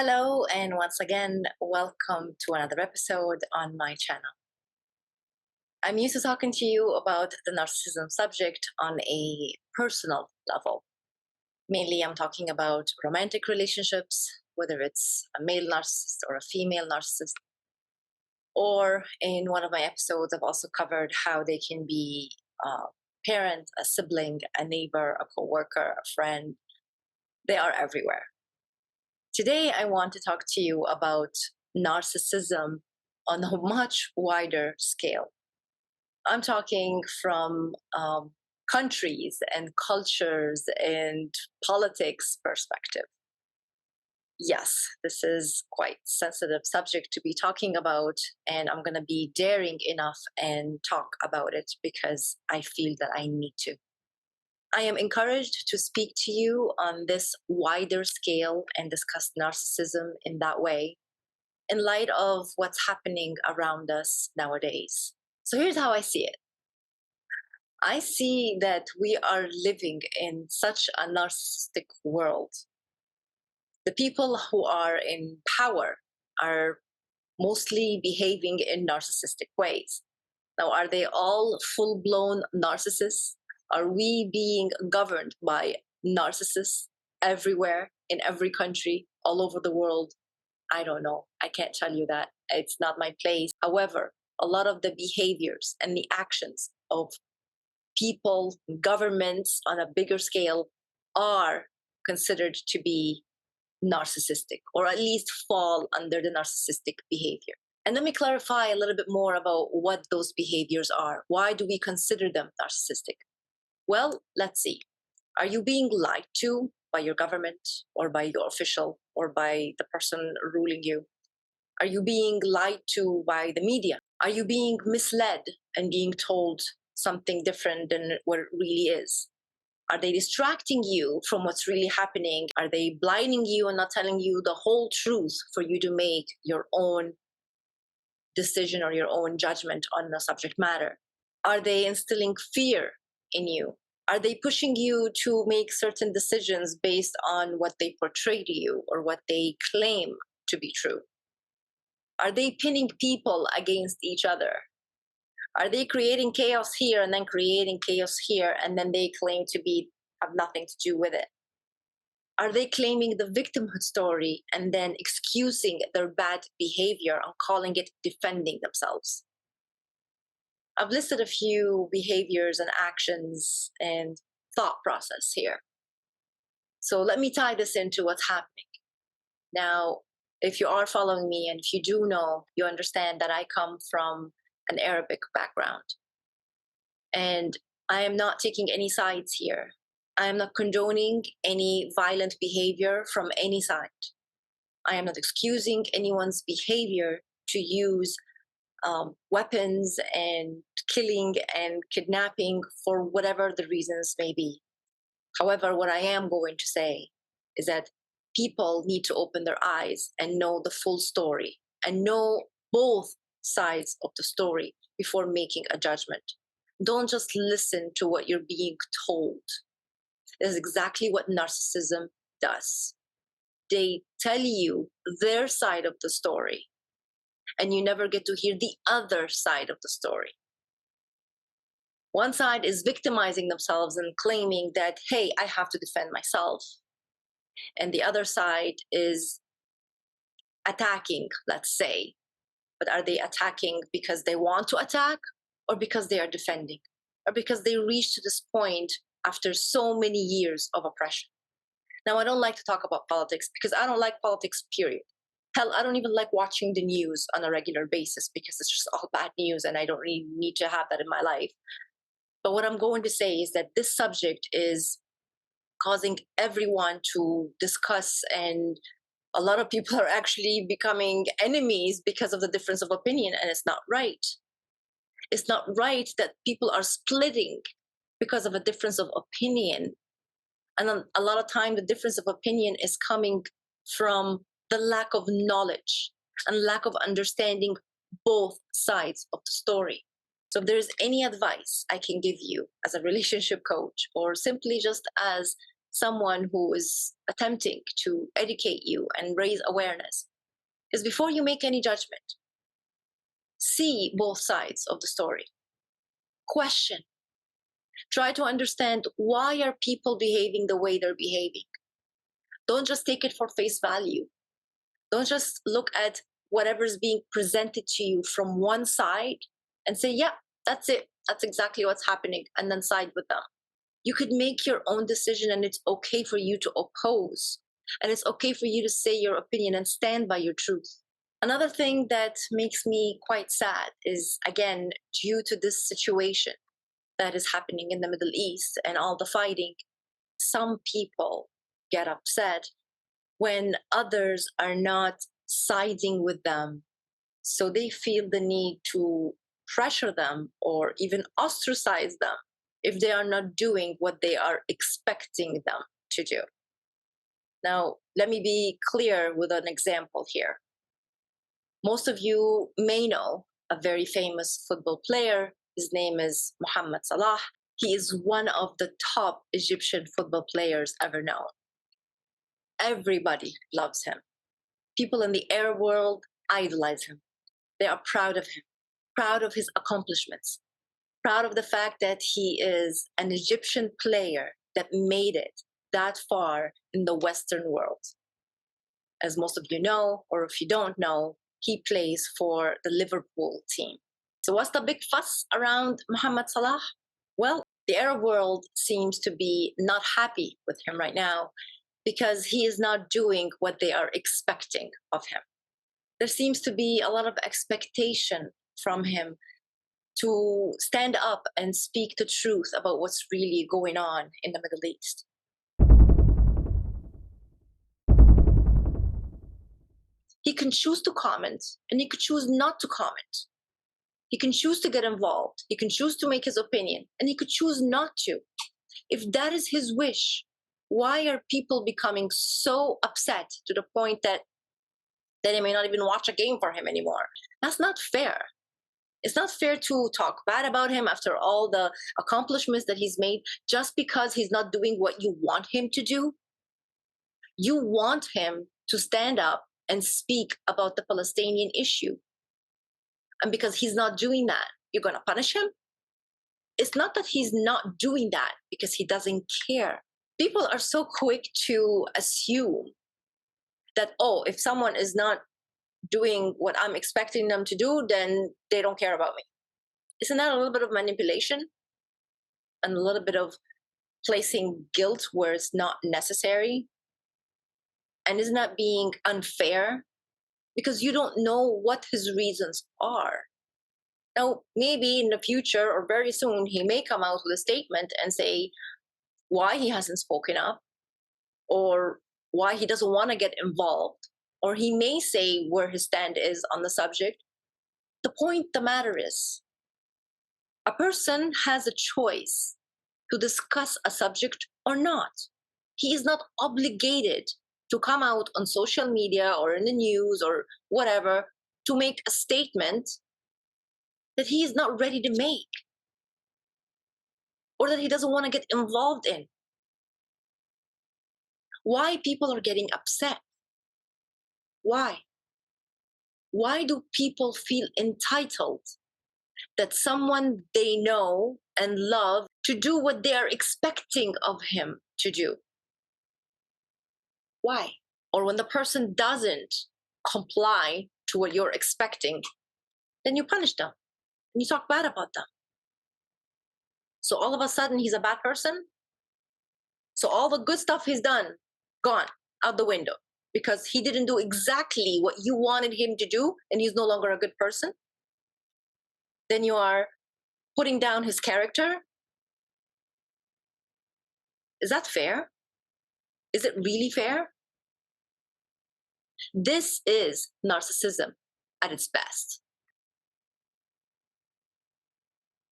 Hello, and once again, welcome to another episode on my channel. I'm used to talking to you about the narcissism subject on a personal level. Mainly, I'm talking about romantic relationships, whether it's a male narcissist or a female narcissist. Or in one of my episodes, I've also covered how they can be a parent, a sibling, a neighbor, a coworker, a friend. They are everywhere. Today, I want to talk to you about narcissism on a much wider scale. I'm talking from countries and cultures and politics perspective. Yes, this is quite sensitive subject to be talking about, and I'm going to be daring enough and talk about it because I feel that I need to. I am encouraged to speak to you on this wider scale and discuss narcissism in that way in light of what's happening around us nowadays. So here's how I see it. I see that we are living in such a narcissistic world. The people who are in power are mostly behaving in narcissistic ways. Now, are they all full blown narcissists? Are we being governed by narcissists everywhere, in every country, all over the world? I don't know. I can't tell you that. It's not my place. However, a lot of the behaviors and the actions of people, governments on a bigger scale are considered to be narcissistic, or at least fall under the narcissistic behavior. And let me clarify a little bit more about what those behaviors are. Why do we consider them narcissistic? Well, let's see. Are you being lied to by your government or by your official or by the person ruling you? Are you being lied to by the media? Are you being misled and being told something different than what it really is? Are they distracting you from what's really happening? Are they blinding you and not telling you the whole truth for you to make your own decision or your own judgment on the subject matter? Are they instilling fear in you? Are they pushing you to make certain decisions based on what they portray to you or what they claim to be true? Are they pinning people against each other? Are they creating chaos here and then creating chaos here and then they claim to be have nothing to do with it? Are they claiming the victimhood story and then excusing their bad behavior and calling it defending themselves? I've listed a few behaviors and actions and thought process here. So let me tie this into what's happening. Now, if you are following me and if you do know, you understand that I come from an Arabic background. And I am not taking any sides here. I am not condoning any violent behavior from any side. I am not excusing anyone's behavior to use weapons and killing and kidnapping for whatever the reasons may be. However, what I am going to say is that people need to open their eyes and know the full story and know both sides of the story before making a judgment. Don't just listen to what you're being told. This is exactly what narcissism does. They tell you their side of the story, and you never get to hear the other side of the story. One side is victimizing themselves and claiming that, hey, I have to defend myself. And the other side is attacking, let's say. But are they attacking because they want to attack or because they are defending? Or because they reached this point after so many years of oppression? Now, I don't like to talk about politics because I don't like politics, period. Hell, I don't even like watching the news on a regular basis because it's just all bad news and I don't really need to have that in my life. But what I'm going to say is that this subject is causing everyone to discuss, and a lot of people are actually becoming enemies because of the difference of opinion, and it's not right. It's not right that people are splitting because of a difference of opinion. And a lot of time, the difference of opinion is coming from the lack of knowledge and lack of understanding both sides of the story. So if there's any advice I can give you as a relationship coach or simply just as someone who is attempting to educate you and raise awareness is before you make any judgment, see both sides of the story. Question. Try to understand, why are people behaving the way they're behaving? Don't just take it for face value. Don't just look at whatever's being presented to you from one side and say, yeah, that's it. That's exactly what's happening, and then side with them. You could make your own decision, and it's okay for you to oppose. And it's okay for you to say your opinion and stand by your truth. Another thing that makes me quite sad is, again, due to this situation that is happening in the Middle East and all the fighting, some people get upset when others are not siding with them. So they feel the need to pressure them or even ostracize them if they are not doing what they are expecting them to do. Now, let me be clear with an example here. Most of you may know a very famous football player. His name is Mohamed Salah. He is one of the top Egyptian football players ever known. Everybody loves him. People in the Arab world idolize him. They are proud of him, proud of his accomplishments, proud of the fact that he is an Egyptian player that made it that far in the Western world. As most of you know, or if you don't know, he plays for the Liverpool team. So what's the big fuss around Mohamed Salah? Well, the Arab world seems to be not happy with him right now because he is not doing what they are expecting of him. There seems to be a lot of expectation from him to stand up and speak the truth about what's really going on in the Middle East. He can choose to comment, and he could choose not to comment. He can choose to get involved. He can choose to make his opinion, and he could choose not to. If that is his wish, why are people becoming so upset to the point that they may not even watch a game for him anymore? That's not fair. It's not fair to talk bad about him after all the accomplishments that he's made just because he's not doing what you want him to do. You want him to stand up and speak about the Palestinian issue. And because he's not doing that, you're going to punish him? It's not that he's not doing that because he doesn't care. People are so quick to assume that, oh, if someone is not doing what I'm expecting them to do, then they don't care about me. Isn't that a little bit of manipulation? And a little bit of placing guilt where it's not necessary? And isn't that being unfair? Because you don't know what his reasons are. Now, maybe in the future or very soon, he may come out with a statement and say why he hasn't spoken up or why he doesn't want to get involved, or he may say where his stand is on the subject. The point, the matter is, a person has a choice to discuss a subject or not. He is not obligated to come out on social media or in the news or whatever to make a statement that he is not ready to make or that he doesn't want to get involved in. Why people are getting upset? Why? Why do people feel entitled that someone they know and love to do what they are expecting of him to do? Why? Or when the person doesn't comply to what you're expecting, then you punish them and you talk bad about them. So all of a sudden he's a bad person? So all the good stuff he's done, gone out the window because he didn't do exactly what you wanted him to do and he's no longer a good person? Then you are putting down his character? Is that fair? Is it really fair? This is narcissism at its best.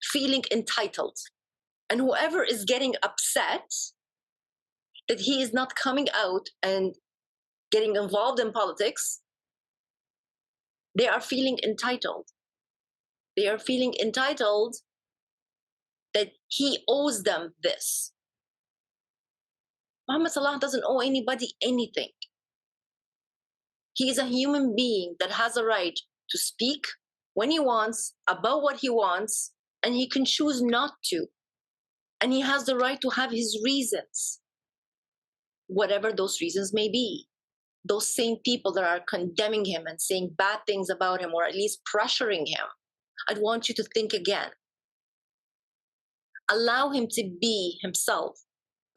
Feeling entitled. And whoever is getting upset that he is not coming out and getting involved in politics, they are feeling entitled. They are feeling entitled that he owes them this. Mohamed Salah doesn't owe anybody anything. He is a human being that has a right to speak when he wants, about what he wants, and he can choose not to. And he has the right to have his reasons, whatever those reasons may be. Those same people that are condemning him and saying bad things about him, or at least pressuring him, I'd want you to think again. Allow him to be himself.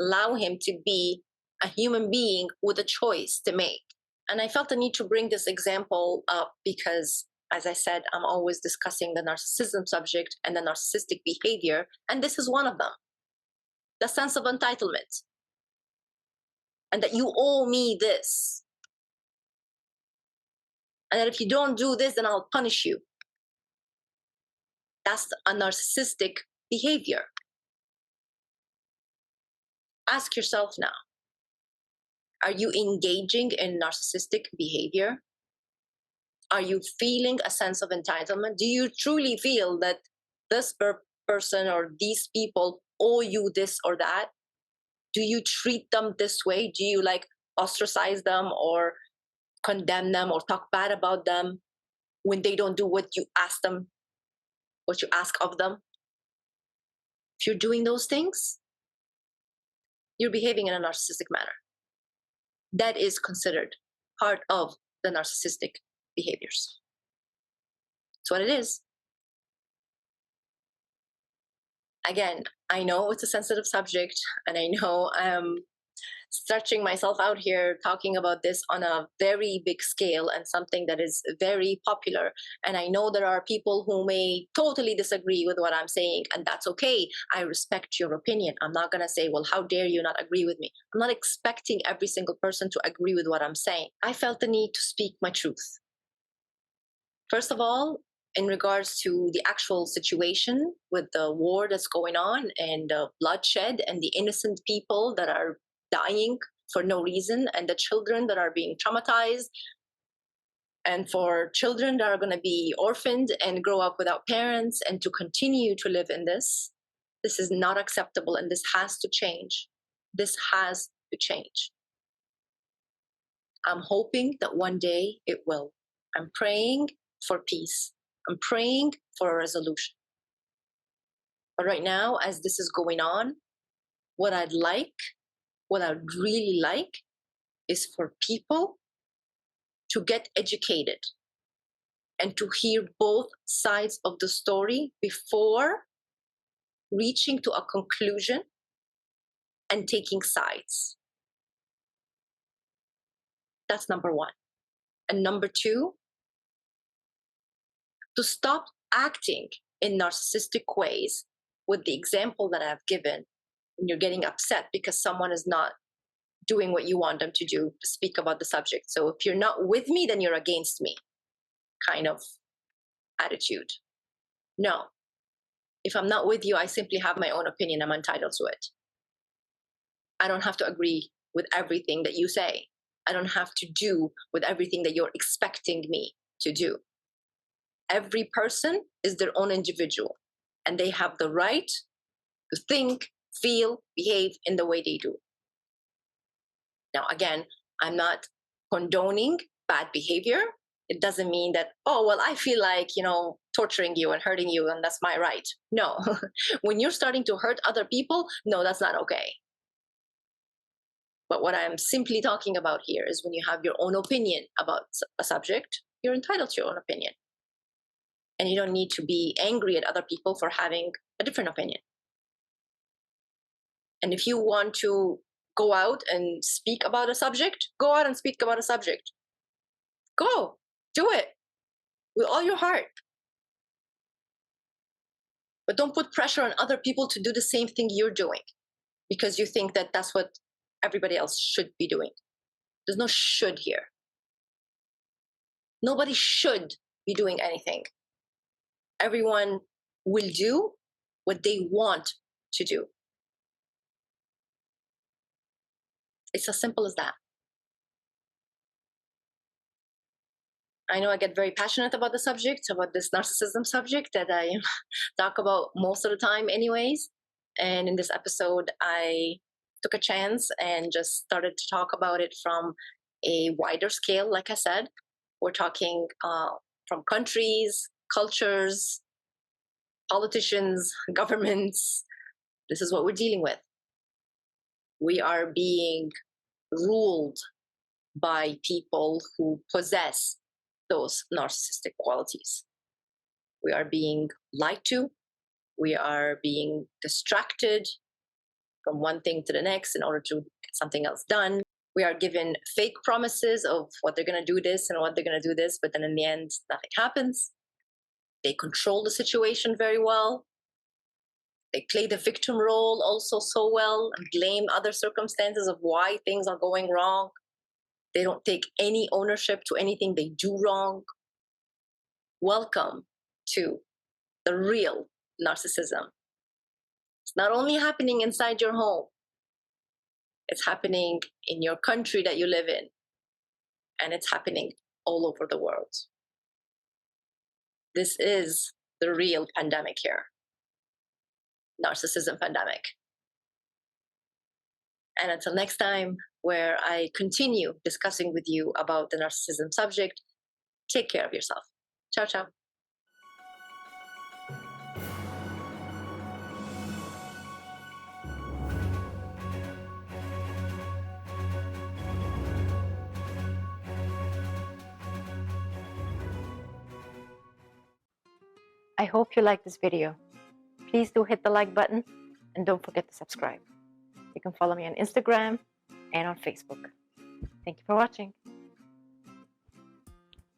Allow him to be a human being with a choice to make. And I felt the need to bring this example up because, as I said, I'm always discussing the narcissism subject and the narcissistic behavior, and this is one of them. The sense of entitlement. And that you owe me this. And that if you don't do this, then I'll punish you. That's a narcissistic behavior. Ask yourself now, are you engaging in narcissistic behavior? Are you feeling a sense of entitlement? Do you truly feel that this person or these people owe you this or that? Do you treat them this way? Do you ostracize them or condemn them or talk bad about them when they don't do what you ask them, what you ask of them? If you're doing those things, you're behaving in a narcissistic manner. That is considered part of the narcissistic behaviors. That's what it is. Again, I know it's a sensitive subject, and I know I'm stretching myself out here talking about this on a very big scale and something that is very popular. And I know there are people who may totally disagree with what I'm saying, and that's okay. I respect your opinion. I'm not going to say, well, how dare you not agree with me? I'm not expecting every single person to agree with what I'm saying. I felt the need to speak my truth. First of all, in regards to the actual situation with the war that's going on and the bloodshed and the innocent people that are dying for no reason, and the children that are being traumatized, and for children that are going to be orphaned and grow up without parents and to continue to live in this. This is not acceptable, and this has to change. This has to change. I'm hoping that one day it will. I'm praying for peace. I'm praying for a resolution. But right now, as this is going on, what I'd really like is for people to get educated and to hear both sides of the story before reaching to a conclusion and taking sides. That's number one. And number two, to stop acting in narcissistic ways with the example that I've given. When you're getting upset because someone is not doing what you want them to do, to speak about the subject. So if you're not with me, then you're against me kind of attitude. No. If I'm not with you, I simply have my own opinion. I'm entitled to it. I don't have to agree with everything that you say. I don't have to do with everything that you're expecting me to do. Every person is their own individual, and they have the right to think, feel, behave in the way they do. Now, again, I'm not condoning bad behavior. It doesn't mean that, oh, well, I feel like, torturing you and hurting you, and that's my right. No. When you're starting to hurt other people, no, that's not okay. But what I'm simply talking about here is when you have your own opinion about a subject, you're entitled to your own opinion. And you don't need to be angry at other people for having a different opinion. And if you want to go out and speak about a subject, go out and speak about a subject. Go, do it with all your heart. But don't put pressure on other people to do the same thing you're doing because you think that that's what everybody else should be doing. There's no should here. Nobody should be doing anything. Everyone will do what they want to do. It's as simple as that. I know I get very passionate about the subject, about this narcissism subject that I talk about most of the time anyways. And in this episode, I took a chance and just started to talk about it from a wider scale. Like I said, we're talking from countries, cultures, politicians, governments. This is what we're dealing with. We are being ruled by people who possess those narcissistic qualities. We are being lied to. We are being distracted from one thing to the next in order to get something else done. We are given fake promises of what they're going to do this and what they're going to do this, but then in the end, nothing happens. They control the situation very well. They play the victim role also so well and blame other circumstances of why things are going wrong. They don't take any ownership to anything they do wrong. Welcome to the real narcissism. It's not only happening inside your home, it's happening in your country that you live in, and it's happening all over the world. This is the real pandemic here. Narcissism pandemic. And until next time, where I continue discussing with you about the narcissism subject, take care of yourself. Ciao, ciao. I hope you liked this video. Please do hit the like button and don't forget to subscribe. You can follow me on Instagram and on Facebook. Thank you for watching.